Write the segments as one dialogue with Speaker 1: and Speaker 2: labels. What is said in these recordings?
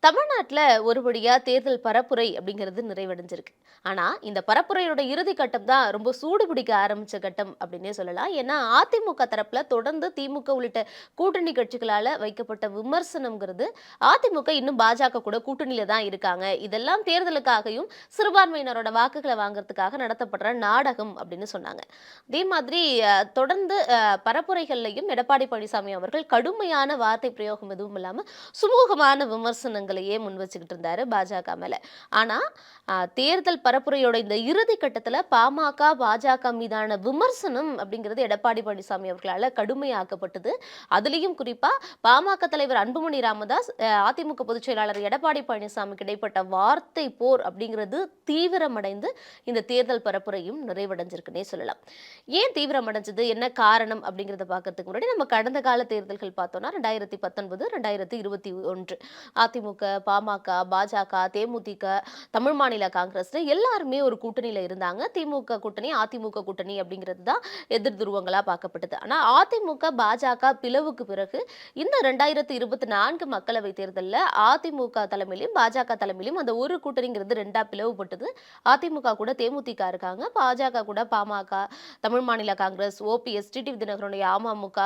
Speaker 1: தமிழ்நாட்டுல ஒருபடியா தேர்தல் பரப்புரை அப்படிங்கிறது நிறைவடைஞ்சிருக்கு. ஆனா, இந்த பரப்புரையோட இறுதி கட்டம் தான் ரொம்ப சூடு பிடிக்க ஆரம்பிச்ச கட்டம் அப்படின்னே சொல்லலாம். ஏன்னா, அதிமுக தரப்புல தொடர்ந்து திமுக உள்ளிட்ட கூட்டணி கட்சிகளால வைக்கப்பட்ட விமர்சனம்ங்கிறது, அதிமுக இன்னும் பாஜக கூட கூட்டணியில தான் இருக்காங்க. இதெல்லாம் தேர்தலுக்காகவும், சிறுபான்மையினரோட வாக்குகள வாங்குறதுக்காக நடத்தப்படுற நாடகம் அப்படின்னு சொன்னாங்க. அதே மாதிரி தொடர்ந்து பரப்புரைகள்லயும் எடப்பாடி பழனிசாமி அவர்கள் கடுமையான வார்த்தை பிரயோகம் எதுவும் இல்லாம சுமூகமான விமர்சனங்களையே முன் வச்சுக்கிட்டு இருந்தாரு பாஜக மேல. ஆனா தேர்தல் பரப்புரையோட இந்த இறுதி கட்டத்துல பாமக, பாஜக மீதான விமர்சனம் அப்படிங்கிறது எடப்பாடி பழனிசாமி அவர்களால கடுமையாக்கப்பட்டது. அதுலயும் குறிப்பா பாமக தலைவர் அன்புமணி ராமதாஸ், அதிமுக பொதுச் செயலாளர் எடப்பாடி பழனிசாமிக்கு இடைப்பட்ட வார்த்தை போர் அப்படிங்கிறது தீவிரமடைந்து இந்த தேர்தல் பரப்புரையும் நிறைவடைஞ்சிருக்குன்னே சொல்லலாம். ஏன் தீவிரமடைஞ்சது, என்ன காரணம் அப்படிங்கிறத பார்க்கறதுக்கு முன்னாடி நம்ம கடந்த கால தேர்தல்கள் பார்த்தோம்னா 2019, 2021 அதிமுக, பாமக, பாஜக, தேமுதிக, தமிழ் மாநில காங்கிரஸ் எல்லாருமே ஒரு கூட்டணியில இருந்தாங்க. திமுக கூட்டணி, அதிமுக கூட்டணி அப்படிங்கிறது தான் எதிர் துருவங்களா பார்க்கப்பட்டது. ஆனா அதிமுக, பாஜக பிளவுக்கு பிறகு இந்த 2024 மக்களவை தேர்தல்ல அதிமுக தலைமையிலும், பாஜக தலைமையிலும் அந்த ஒரு கூட்டணிங்கிறது ரெண்டா பிளவுபட்டது. அதிமுக கூட தேமுதிக இருக்காங்க. பாஜக கூட பாமக, தமிழ் மாநில காங்கிரஸ், ஓபிஎஸ், டிடிவி தினகரனுடைய அமமுக,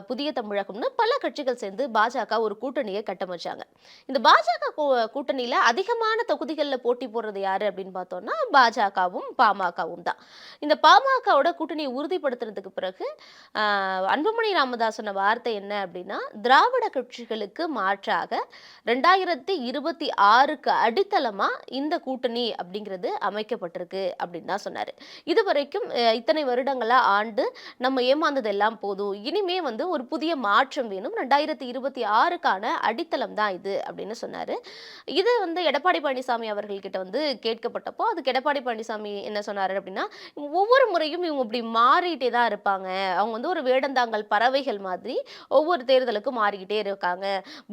Speaker 1: புதிய தமிழகம்னு பல கட்சிகள் சேர்ந்து பாஜக ஒரு கூட்டணியை கட்டமைச்சாங்க. இந்த பாஜக கூட்டணியில அதிகமான தொகுதிகள்ல போட்டி போடுறது யாரு அப்படின்னு பார்த்தோம்னா பாஜகவும் பாமகவும் தான். இந்த பாமகவோட கூட்டணியை உறுதிப்படுத்துறதுக்கு பிறகு அன்புமணி ராமதாஸ் சொன்ன வார்த்தை என்ன அப்படின்னா, திராவிட கட்சிகளுக்கு மாற்றாக 2026க்கு அடித்தளமா இந்த கூட்டணி அப்படிங்கிறது அமைக்கப்பட்டிருக்கு அப்படின்னு தான் சொன்னாரு. இதுவரைக்கும் இத்தனை வருடங்களா ஆண்டு நம்ம ஏமாந்தது எல்லாம் போதும், இனிமே ஒரு புதிய மாற்றம் வேணும், 2026க்கான அடித்தளம் தான் இது அப்படின்னு சொன்னாரு. இது எடப்பாடி பழனிசாமி அவர்கள் கிட்ட கேட்கப்பட்டப்போ அதுக்கு எடப்பாடி பழனிசாமி என்ன சொன்னாரு அப்படின்னா, ஒவ்வொரு முறையும் இவங்க இப்படி மாறிட்டே தான் இருப்பாங்க, அவங்க ஒரு வேடந்தாங்கல் பறவைகள் மாதிரி ஒவ்வொரு தேர்தலுக்கும் மாறிக்கிட்டே இருக்காங்க.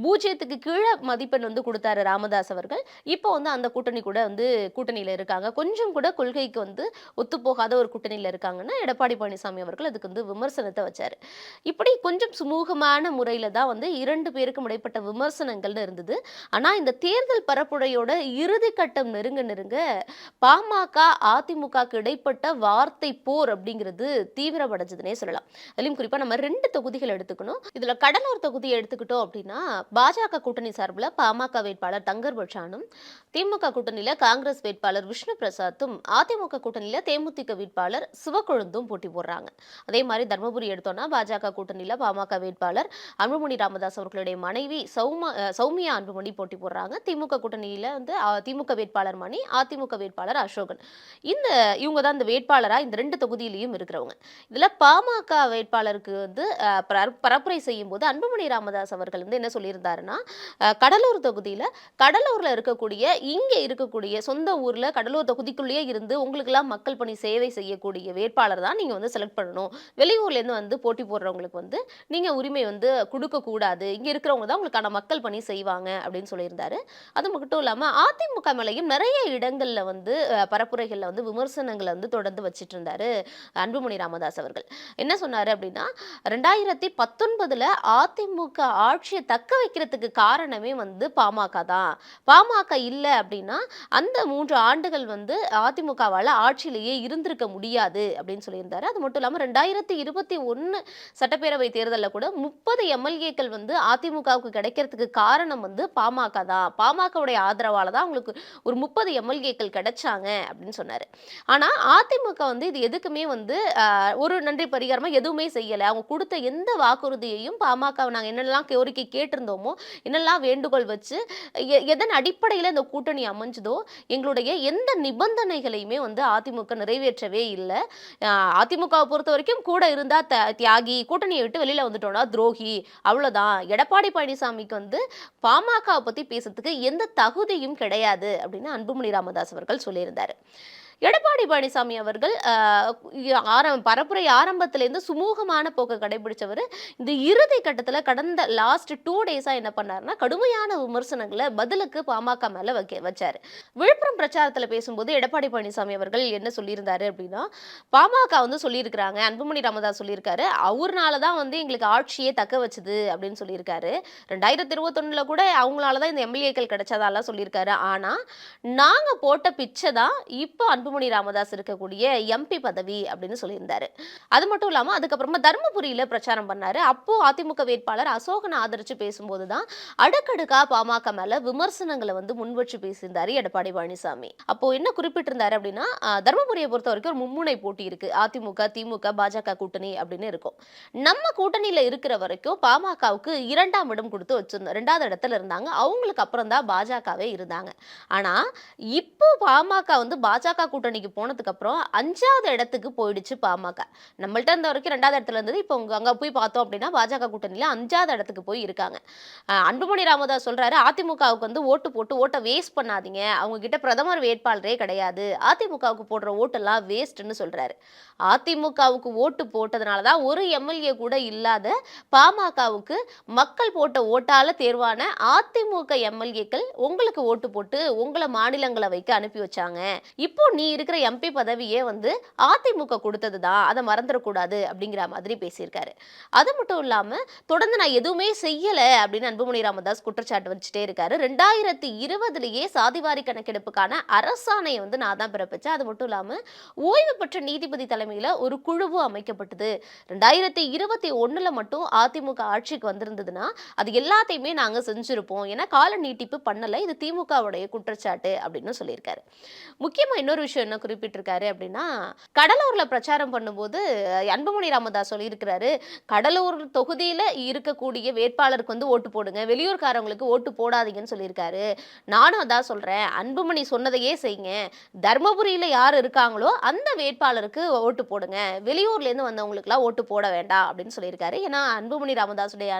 Speaker 1: பூஜ்ஜியத்துக்கு கீழே மதிப்பெண் கொடுத்தாரு ராமதாஸ் அவர்கள். இப்போ அந்த கூட்டணி கூட கூட்டணியில இருக்காங்க, கொஞ்சம் கூட கொள்கைக்கு ஒத்துப்போகாத ஒரு கூட்டணியில இருக்காங்கன்னா எடப்பாடி பழனிசாமி அவர்கள் அதுக்கு விமர்சனத்தை வச்சாரு. இப்படி கொஞ்சம் சுமூகமான முறையில தான் இரண்டு பேருக்கும் இடைப்பட்ட விமர்சனங்கள்னு இருந்தது. ஆனா இந்த தேர்தல் பரப்புரையோட இறுதி கட்டம் நெருங்க நெருங்க பாமக, அதிமுகக்கு இடைப்பட்ட வார்த்தை போர் அப்படிங்கிறது தீவிரமடைஞ்சதுன்னே சொல்லலாம். அதுலயும் குறிப்பா நம்ம 2 தொகுதிகள் எடுத்துக்கணும். இதுல கடலூர் தொகுதியை எடுத்துக்கிட்டோம் அப்படின்னா, பாஜக கூட்டணி சார்பில் பாமக வேட்பாளர் தங்கர் பச்சானும், திமுக கூட்டணியில காங்கிரஸ் வேட்பாளர் விஷ்ணு பிரசாத்தும், அதிமுக கூட்டணியில தேமுதிக வேட்பாளர் சிவக்கொழுந்தும் போட்டி போடுறாங்க. அதே மாதிரி தர்மபுரி எடுத்தோம்னா பாஜக கூட்டணியில பாமக வேட்பாளர் அன்புமணி ராமதாஸ் அவர்களுடைய மனைவி சௌமியா அன்புமணி போட்டி போடுறாங்க. திமுக கூட்டணியில திமுக வேட்பாளர் மணி, அதிமுக வேட்பாளர் அசோகன். இவங்க தான் இந்த வேட்பாளரா இந்த 2 தொகுதியிலையும் இருக்கிறவங்க. இதுல பாமக வேட்பாளருக்கு பரப்புரை செய்யும் போது அன்புமணி ராமதாஸ் அவர்கள் என்ன சொல்லியிருந்தாருன்னா, கடலூர் தொகுதியில கடலூர்ல இருக்கக்கூடிய, இங்க இருக்கக்கூடிய சொந்த ஊர்ல கடலூர் தொகுதிக்குள்ளேயே இருந்து உங்களுக்கெல்லாம் மக்கள் பணி சேவை செய்யக்கூடிய வேட்பாளர் தான் நீங்க செலக்ட் பண்ணணும். வெளியூர்ல இருந்து போட்டி போடுறவங்களுக்கு நீங்க உரிமை கொடுக்க கூடாது, இங்க இருக்கிறவங்க தான் உங்களுக்கான மக்கள் பணி செய்வாங்க அப்படின்னு சொல்லியிருந்தாரு. அது மட்டும் இல்லாம அதிமுக மேலையும் நிறைய இடங்கள்ல பரப்புரைகள்ல விமர்சனங்களை தொடர்ந்து வச்சிட்டு இருந்தாரு அன்புமணி ராமதாஸ் அவர்கள். என்ன சொன்னாரு அப்படின்னா, 2019ல அதிமுக ஆட்சியை தக்க வைக்கிறதுக்கு காரணமே பாமக தான். பாமக இல்ல அப்படின்னா அந்த 3 ஆண்டுகள் அதிமுகவால ஆட்சியிலேயே இருந்திருக்க முடியாது அப்படின்னு சொல்லியிருந்தாரு. அது மட்டும் இல்லாம 2021 சட்டப்பேரவை தேர்தலில் கூட 30 எம்எல்ஏக்கள் அதிமுகவுக்கு கிடைக்கிறதுக்கு காரணம் பாமக தான். பாமகவுடைய ஆதரவால தான் அவங்களுக்கு ஒரு 30 எம்எல்ஏக்கள் கிடைச்சாங்க அப்படின்னு சொன்னாரு. ஆனா அதிமுக இது எதுக்குமே ஒரு நன்றி பரிகாரமா எதுவுமே செய்யல. அவங்க கொடுத்த எந்த வாக்குறுதியையும் பாமக நாங்க என்னெல்லாம் கோரிக்கை கேட்டிருந்தோமோ, என்னெல்லாம் வேண்டுகோள் வச்சு எதன் அடிப்படையில இந்த கூட்டணி அமைஞ்சதோ, எங்களுடைய எந்த நிபந்தனைகளையுமே அதிமுக நிறைவேற்றவே இல்லை. அதிமுகவை பொறுத்த வரைக்கும் கூட இருந்தா தியாகி, கூட்டணியை விட்டு வெளியில வந்துட்டோம்னா துரோகி, அவ்வளவுதான். எடப்பாடி பழனிசாமிக்கு பாமகவை பத்தி பேசுறதுக்கு எந்த தகுதியும் கிடையாது அப்படின்னு அன்புமணி ராமதாஸ் அவர்கள் சொல்லியிருந்தாரு. எடப்பாடி பழனிசாமி அவர்கள் பரப்புரை ஆரம்பத்திலேருந்து சுமூகமான போக்கை கடைபிடிச்சவர். இந்த இறுதி கட்டத்துல கடந்த லாஸ்ட் 2 டேஸா என்ன பண்ணாருன்னா, கடுமையான விமர்சனங்கள பதிலுக்கு பாமக மேல வச்சாரு. விழுப்புரம் பிரச்சாரத்துல பேசும்போது எடப்பாடி பழனிசாமி அவர்கள் என்ன சொல்லியிருந்தாரு அப்படின்னா, பாமக வந்து சொல்லியிருக்கிறாங்க, அன்புமணி ராமதாஸ் சொல்லியிருக்காரு, அவர்னால தான் வந்து எங்களுக்கு ஆட்சியே தக்க வச்சது அப்படின்னு சொல்லியிருக்காரு. 2021ல கூட அவங்களால தான் இந்த எம்எல்ஏக்கள் கிடைச்சதாலாம் சொல்லியிருக்காரு. ஆனா, நாங்க போட்ட பிச்சை தான் இப்போ அன்புமணி ராமதாஸ் இருக்கக்கூடிய எம்பி பதவி அப்படின்னு சொல்லியிருந்தாரு. அது மட்டும் இல்லாம அதுக்கப்புறமா தர்மபுரியில பிரச்சாரம் பண்ணாரு. அப்போ அதிமுக வேட்பாளர் அசோகனை ஆதரிச்சு பேசும்போது தான் அடுக்கடுக்கா பாமக மேல விமர்சனங்களை வந்து முன்வச்சு பேசியிருந்தாரு எடப்பாடி பழனிசாமி. அப்போ என்ன குறிப்பிட்டிருந்தாரு அப்படின்னா, தர்மபுரியை பொறுத்த வரைக்கும் ஒரு மும்முனை போட்டி இருக்கு. அதிமுக, திமுக, பாஜக கூட்டணி அப்படின்னு இருக்கும். நம்ம கூட்டணியில இருக்கிற வரைக்கும் பாமகவுக்கு 2ஆம் இடம் கொடுத்து வச்சிருந்தோம். 2வது இடத்துல இருந்தாங்க. அவங்களுக்கு அப்புறம் தான் பாஜகவே இருந்தாங்க. ஆனா இப்போ பாமக வந்து பாஜக கூட்டணிக்கு போனதுக்கு அப்புறம் 5வது இடத்துக்கு போயிடுச்சு பாமக. நம்மள்ட்ட இருந்த வரைக்கும் 2வது இடத்துல இருந்தது. இப்போ அங்க போய் பார்த்தோம் அப்படின்னா பாஜக கூட்டணியில 5வது இடத்துக்கு போய் இருக்காங்க. அன்புமணி ராமதாஸ் சொல்றாரு, அதிமுகவுக்கு வந்து ஓட்டு போட்டு ஓட்ட வேஸ்ட் பண்ணாதீங்க. அவங்க கிட்ட பிரதமர் வேட்பாளரே கிடையாது. அதிமுகவுக்கு போடுற ஓட்டெல்லாம் வேஸ்ட்ன்னு சொல்றாரு. அதிமுகவுக்கு ஓட்டு போட்டதுனால தான் ஒரு எம்எல்ஏ கூட இல்லாத பாமகவுக்கு மக்கள் போட்ட ஓட்டால தேர்வான அதிமுக எம்எல்ஏக்கள் உங்களுக்கு ஓட்டு போட்டு உங்களை மாநிலங்களவைக்கு அனுப்பி வச்சாங்க. இப்போ நீ இருக்கிற எம்பி பதவியே வந்து அதிமுக கொடுத்தது தான், அதை மறந்துடக்கூடாது அப்படிங்கிற மாதிரி பேசியிருக்காரு. அது மட்டும் இல்லாம தொடர்ந்து நான் எதுவுமே செய்யல அப்படின்னு அன்புமணி ராமதாஸ் குற்றச்சாட்டு வச்சுட்டே இருக்காரு. 2020லேயே சாதிவாரி கணக்கெடுப்புக்கான அரசாணையை வந்து நான் தான் பிறப்பிச்சேன். அது மட்டும் இல்லாம ஓய்வு பெற்ற நீதிபதி தலைமையில ஒரு குழுவும் அமைக்கப்பட்டது. 2021ல மட்டும் அதிமுக ஆட்சிக்கு வந்திருந்ததுன்னா அது எல்லாத்தையுமே நாங்க செஞ்சிருப்போம். ஏன்னா கால நீட்டிப்பு பண்ணல. இது திமுகவுடைய குற்றச்சாட்டு அப்படின்னு சொல்லியிருக்காரு. முக்கியமா இன்னொரு விஷயம் என்ன குறிப்பிட்டிருக்காரு அப்படின்னா, கடலூர்ல பிரச்சாரம் பண்ணும்போது அன்புமணி ராமதாஸ் சொல்லியிருக்கிறாரு, கடலூர் தொகுதியில இருக்கக்கூடிய வேட்பாளருக்கு வந்து ஓட்டு போடுங்க, வெளியூர்காரங்களுக்கு ஓட்டு போடாதீங்கன்னு சொல்லியிருக்காரு. நானும் அதான் சொல்றேன், அன்புமணி சொன்னதையே செய்யுங்க. தர்மபுரியில யார் இருக்காங்களோ அந்த வேட்பாளருக்கு ஓட்டு போடுங்க, வெளியூர்ல இருந்து வந்தவங்களுக்குலாம் ஓட்டு போட வேண்டாம் அப்படின்னு சொல்லியிருக்காரு. ஏன்னா அன்புமணி ராமதாஸுடைய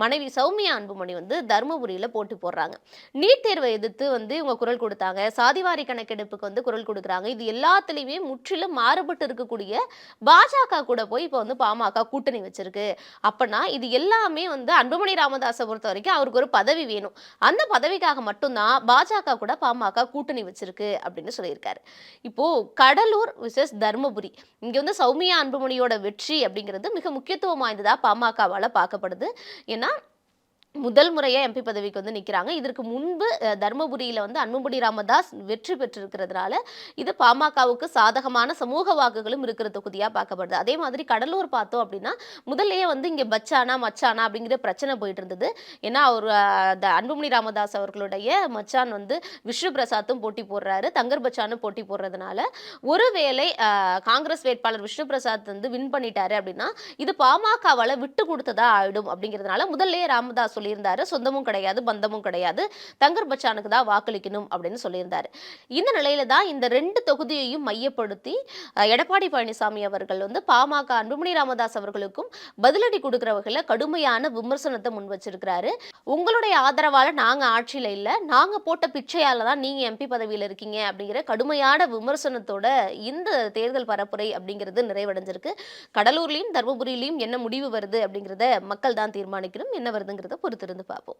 Speaker 1: மனைவி சௌமியா அன்புமணி வந்து தர்மபுரியில போட்டி போடுறாங்க. நீட் தேர்வை எதிர்த்து வந்து இவங்க குரல் கொடுத்தாங்க. சாதிவாரி கணக்கெடுப்புக்கு வந்து குரல் கொடுக்குறாங்க. இது எல்லாத்துலயுமே முற்றிலும் மாறுபட்டு இருக்கக்கூடிய பாஜக கூட போய் இப்போ வந்து பாமக கூட்டணி வச்சிருக்கு. அப்பனா இது எல்லாமே வந்து அன்புமணி ராமதாஸை பொறுத்த வரைக்கும் அவருக்கு ஒரு பதவி வேணும். அந்த பதவிக்காக மட்டும்தான் பாஜக கூட பாமக கூட்டணி வச்சிருக்கு அப்படின்னு சொல்லியிருக்காரு. இப்போ கடலூர் விசஸ் தர்மபுரி இங்க வந்து சௌமியா அன்புமணியோட வெற்றி அப்படிங்கிறது மிக முக்கியத்துவம் வாய்ந்ததா பாமகவால பார்க்கப்படுது. ஏன்னா முதல் முறையா எம்பி பதவிக்கு வந்து நிக்கிறாங்க. இதற்கு முன்பு தர்மபுரியில வந்து அன்புமணி ராமதாஸ் வெற்றி பெற்றிருக்கிறதுனால இது பாமகவுக்கு சாதகமான சமூக வாக்குகளும் இருக்கிற தொகுதியா பார்க்கப்படுது. அதே மாதிரி கடலூர் பார்த்தோம் அப்படின்னா முதல்லயே வந்து இங்க பச்சானா மச்சானா அப்படிங்கிற பிரச்சனை போயிட்டு இருந்தது. ஏன்னா அவர் அன்புமணி ராமதாஸ் அவர்களுடைய மச்சான் வந்து விஷ்ணு பிரசாத்தும் போட்டி போடுறாரு, தங்கர் பச்சானும் போட்டி போடுறதுனால ஒருவேளை காங்கிரஸ் வேட்பாளர் விஷ்ணு பிரசாத் வந்து வின் பண்ணிட்டாரு அப்படின்னா இது பாமகவால விட்டு கொடுத்ததா ஆயிடும் அப்படிங்கிறதுனால முதல்லயே ராமதாஸ் சொல்லியிருந்தாரு, சொந்தமும் கிடையாது பந்தமும் கிடையாது, தங்கர் பச்சானுக்கு தான் வாக்களிக்கணும் அப்படின்னு சொல்லியிருந்தாரு. இந்த நிலையில தான் இந்த 2 தொகுதியையும் மையப்படுத்தி எடப்பாடி பழனிசாமி அவர்கள் வந்து பாமக அன்புமணி ராமதாஸ் அவர்களுக்கும் பதிலடி கொடுக்கிற வகையில கடுமையான விமர்சனத்தை முன் வச்சிருக்கிறாரு. உங்களுடைய ஆதரவால நாங்க ஆட்சியில இல்ல, நாங்க போட்ட பிச்சையால தான் நீங்க எம்பி பதவியில இருக்கீங்க அப்படிங்கிற கடுமையான விமர்சனத்தோட இந்த தேர்தல் பரப்புரை அப்படிங்கிறது நிறைவடைஞ்சிருக்கு. கடலூர்லயும் தர்மபுரியிலையும் என்ன முடிவு வருது அப்படிங்கிறத மக்கள் தான் தீர்மானிக்கணும். என்ன வருதுங்கிறத பொறுத்திருந்து பார்ப்போம்.